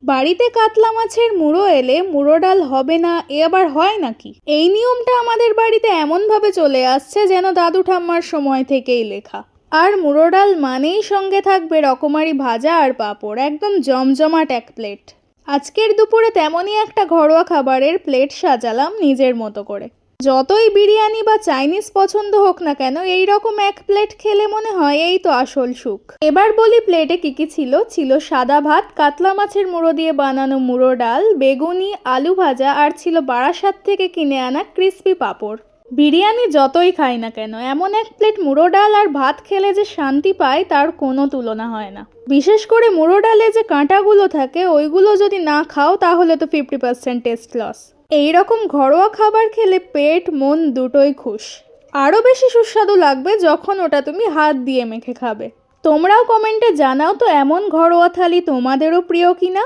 বাড়িতে কাতলা মাছের মুড়ো এলে মুড়ো ডাল হবে না, এ আবার হয় নাকি? এই নিয়মটা আমাদের বাড়িতে এমনভাবে চলে আসছে যেন দাদু ঠাম্মার সময় থেকেই লেখা। আর মুড়ো ডাল মানেই সঙ্গে থাকবে রকমারি ভাজা আর পাঁপড়, একদম জমজমাট এক প্লেট। আজকের দুপুরে তেমনই একটা ঘরোয়া খাবারের প্লেট সাজালাম নিজের মতো করে। যতই বিরিয়ানি বা চাইনিজ পছন্দ হোক না কেন, এই রকম এক প্লেট খেলে মনে হয় এই তো আসল সুখ। এবার বলি প্লেটে কি কি ছিল। ছিল সাদা ভাত, কাতলা মাছের মুড়ো দিয়ে বানানো মুড়ো ডাল, বেগুনি, আলু ভাজা, আর ছিল বারাসাত থেকে কিনে আনা ক্রিস্পি পাঁপড়। বিরিয়ানি যতই খাই না কেন, এমন এক প্লেট মুড়ো ডাল আর ভাত খেলে যে শান্তি পায় তার কোনো তুলনা হয় না। বিশেষ করে মুড়ো ডালে যে কাঁটাগুলো থাকে ওইগুলো যদি না খাও তাহলে তো 50% টেস্ট লস। এইরকম ঘরোয়া খাবার খেলে পেট মন দুটোই খুশ। আরও বেশি সুস্বাদু লাগবে যখন ওটা তুমি হাত দিয়ে মেখে খাবে। তোমরাও কমেন্টে জানাও তো এমন ঘরোয়া থালি তোমাদেরও প্রিয় কিনা।